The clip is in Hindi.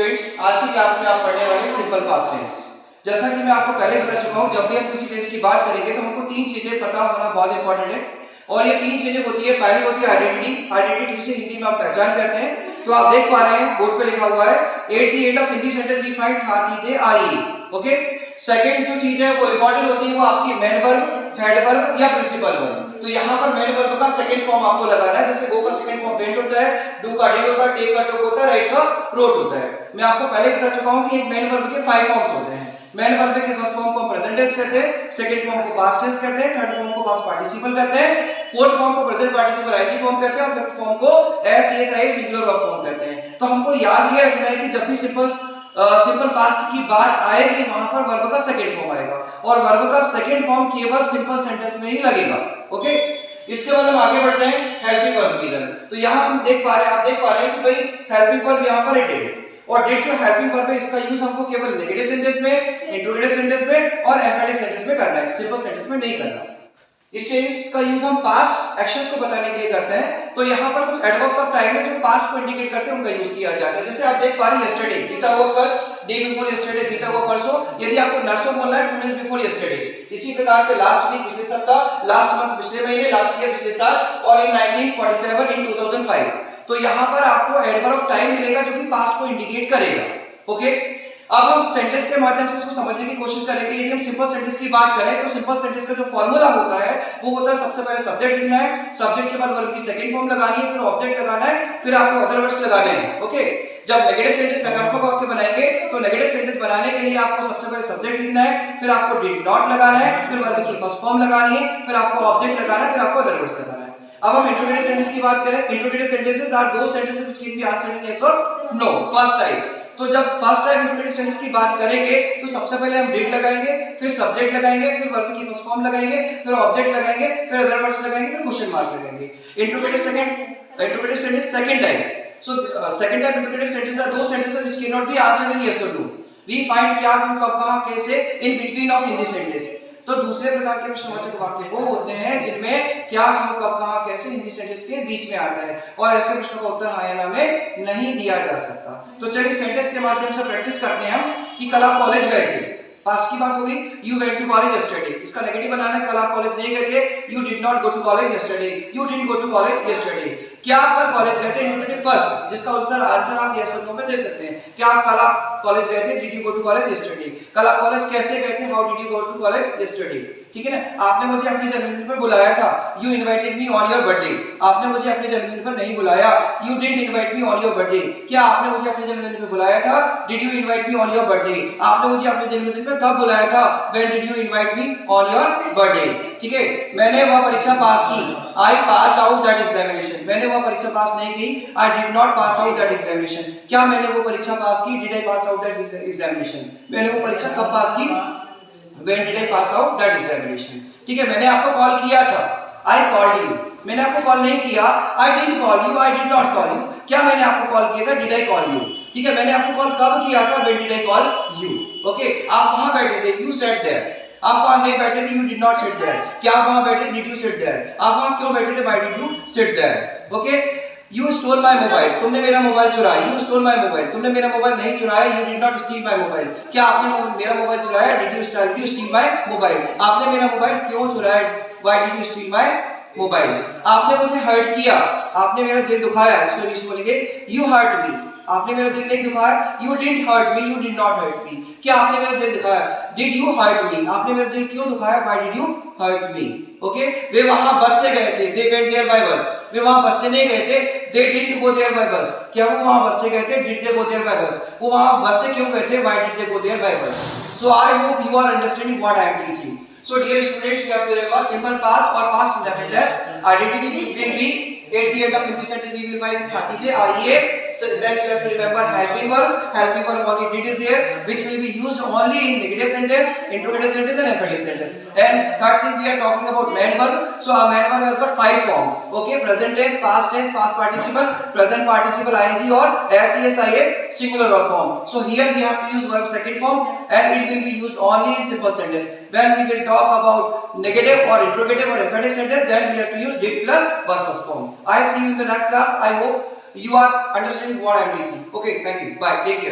स्टूडेंट्स, आज की क्लास में आप पढ़ने वाले सिंपल पास्ट टेंस। जैसा कि मैं आपको पहले बता चुका हूं, जब भी हम किसी टेंस की बात करेंगे तो हमको तीन चीजें पता होना बहुत इंपॉर्टेंट है। और ये तीन चीजें होती है, पहली होती है आइडेंटिटी। आइडेंटिटी जिसे हिंदी में हम पहचान कहते हैं। तो आप देख पा रहे हैं बोर्ड पे लिखा हुआ है, at the end of Hindi sentence we find था, थी, थे, आई। ओके, सेकंड जो चीज है वो इंपॉर्टेंट होती है, वो आपकी मेन वर्ब, हेड वर्ब या प्रिंसिपल वर्ब। तो यहाँ पर मेन वर्ब का सेकंड फॉर्म आपको लगाना है। जैसे गो का सेकंड फॉर्म वेंट होता है, डू का डिड होता है, टेक का टुक होता है, राइट का रोट होता है। मैं आपको पहले बता चुका हूं कि एक मेन वर्ब के 5 फॉर्म्स होते हैं। मेन वर्ब के फर्स्ट फॉर्म को प्रेजेंट टेंस कहते हैं, सेकंड फॉर्म को पास्ट टेंस कहते हैं, थर्ड फॉर्म को पास्ट पार्टिसिपल कहते हैं, फोर्थ फॉर्म को प्रेजेंट पार्टिसिपल आईजी फॉर्म कहते हैं और फिफ्थ फॉर्म को एसएसआई सिंगुलर वर्ब फॉर्म कहते हैं। तो हमको याद ये रखना है कि जब भी सिंपल पास्ट की बात आएगी वहां पर वर्ब का सेकंड फॉर्म आएगा और वर्ब का सेकंड फॉर्म केवल सिंपल सेंटेंस में ही लगेगा। ओके, इसके बाद हम आगे बढ़ते हैं हेल्पिंग वर्ब की तरफ। तो यहां हम देख पा रहे हैं कि भाई हेल्पिंग वर्ब यहां पर डिड है और डिड जो हेल्पिंग वर्ब है इसका यूज हमको केवल नेगेटिव सेंटेंस में, इंट्रोगेटिव सेंटेंस में और एम्फैटिक सेंटेंस में करना है, सिंपल सेंटेंस में नहीं करना। इस टेंस का यूज हम पास्ट एक्शंस को बताने के लिए करते हैं। तो यहाँ पर कुछ एडवर्ब्स ऑफ टाइम है जो पास्ट को इंडिकेट करते हैं, उनका यूज किया जाता है। जैसे आप देख पा रहे हैं यस्टरडे, बीता हुआ कल, डे बिफोर यस्टरडे, बीता हुआ परसों। यदि आपको नरसों बोलना है, 2 डेज बिफोर यस्टरडे। इसी प्रकार से लास्ट वीक पिछले सप्ताह, लास्ट मंथ पिछले महीने, लास्ट ईयर पिछले साल और इन 1947 इन 2005। तो यहाँ पर आपको एडवर्ब ऑफ टाइम मिलेगा जो कि पास्ट को इंडिकेट करेगा। ओके, अब हम सेंटेंस के माध्यम से इसको समझने की कोशिश करेंगे। यदि हम सिंपल सेंटेंस की बात करें तो सिंपल सेंटेंस का जो फॉर्मूला होता है वो होता है, सबसे पहले सब्जेक्ट लिखना है, सब्जेक्ट के बाद वर्ब की सेकंड फॉर्म लगानी है, फिर ऑब्जेक्ट लगाना है, फिर आपको अदर वर्ड्स लगाने हैं। ओके, जब नेगेटिव सेंटेंस नकारात्मक वाक्य बनाएंगे तो नेगेटिव सेंटेंस बनाने के लिए आपको सबसे पहले सब्जेक्ट लिखना है, फिर आपको डिड नॉट लगाना है, फिर वर्ब की फर्स्ट फॉर्म लगानी है, फिर आपको ऑब्जेक्ट लगाना है, फिर आपको अदर वर्ड्स लगाना है। अब हम इंट्रोगेटिव सेंटेंस की बात करें। Interrogative sentences are those sentences which can be answered in yes और नो, फर्स्ट टाइप। तो जब फर्स्ट टाइप इंट्रोगेटिव सेंटेंस की बात करेंगे तो सबसे पहले हम डिड लगाएंगे, फिर सब्जेक्ट लगाएंगे, फिर वर्ब की फर्स्ट फॉर्म लगाएंगे, फिर ऑब्जेक्ट लगाएंगे, फिर अदर वर्ड्स लगाएंगे, फिर क्वेश्चन मार्क लगाएंगे। Interrogative sentence second type. So second type interrogative sentences are those sentences which cannot be answered in yes or no. We find क्या, कब, कहां, कैसे in between of in the sentence. तो दूसरे प्रकार के प्रश्नवाचक वाक्य वो होते हैं जिनमें क्या, कब, कहां, कैसे हिंदी सेंटेंस के बीच में आता है और ऐसे प्रश्नों का उत्तर हाँ या ना में नहीं दिया जा सकता। तो चलिए सेंटेंस के माध्यम से प्रैक्टिस करते हैं हम कि कल आप कॉलेज गए थे। पास्ट की बात हो गई, you went to college yesterday. इसका नेगेटिव बनाना है, कल आप कॉलेज नहीं गए थे, you did not go to college yesterday, you didn't go to college yesterday. क्या आप कल कॉलेज गए थे? इंट्रोगेटिव फर्स्ट, जिसका उत्तर आंसर आप यस और नो में दे सकते हैं। क्या आप कल आप कॉलेज गए थे? Did you go to college yesterday. कल आप कॉलेज कैसे गए थे? How did you go to college yesterday. ठीक है ना, आपने मुझे अपने जन्मदिन पर बुलाया था, you invited me on your birthday. आपने मुझे अपने जन्मदिन पर नहीं बुलाया, you didn't invite me on your birthday. क्या आपने मुझे अपने जन्मदिन पर बुलाया था? Did you invite me on your birthday. आपने मुझे अपने जन्मदिन पर कब बुलाया था? When did you invite me on your birthday. ठीक है, मैंने वह परीक्षा पास की, I passed out that examination. मैंने वह परीक्षा पास नहीं की, I did not pass out that examination. क्या मैंने वो परीक्षा पास की? Did I pass out that examination. मैंने वो परीक्षा कब पास की? When did I pass out that examination. ठीक है, मैंने आपको कॉल किया था, आई कॉल्ड यू। मैंने आपको कॉल नहीं किया, I didn't call you, I did not call you. क्या मैंने आपको कॉल किया था? Did I call you. ठीक है, मैंने आपको कॉल कब किया था? When did I call you. Okay, आप वहां बैठे थे, यू सेट देयर। आप वहां नहीं बैठे थे, you did not sit there. क्या आप वहां बैठे? Did you sit there. आप वहां क्यों बैठे थे? Why did you sit there. Okay, you stole my mobile. तुमने मेरा मोबाइल चुराया, यू स्टोल माय मोबाइल। तुमने मेरा मोबाइल नहीं चुराया, you did not steel my mobile. क्या आपने मेरा मोबाइल चुराया? Did you steel my mobile. आपने मेरा मोबाइल क्यों चुराया? Why did you steel my mobile. आपने मुझे हर्ट किया, आपने मेरा दिल दुखाया। इसको इंग्लिश में बोलेंगे यू हर्ट मी। आपने मेरा दिल नहीं दुखाया, you didn't hurt me, you did not hurt me. क्या आपने मेरा दिल दुखाया? Did you hurt me. आपने मेरा दिल क्यों दुखाया? Why did you hurt me. Okay, वे वहां बस से गए थे, दे वेंट देयर बाय बस। वे वहां बस से नहीं गए थे, they didn't go there by bus. क्या वो वहां बस से गए थे? Did they go there by bus. वो वहां बस से क्यों गए थे? Why did they go there by bus. So I hope you are understanding what I am teaching. So dear students, you have to remember simple past or past indefinite tense. Identity will be at the end of English sentence we will find thati the IE. So then you have to remember helping verb. Helping verb only did is there, which will be used only in negative sentence, interrogative sentence and emphatic sentence. And third thing we are talking about main verb. So a main verb has got 5 forms. Okay, present tense, past participle, present participle ing or SES singular verb form. So here we have to use verb second form and it will be used only in simple sentence. When we will talk about negative or interrogative or emphatic sentence, then we have to use did plus verb first form. I see you in the next class. I hope you are understanding what I am teaching. Okay, thank you. Bye. Take care.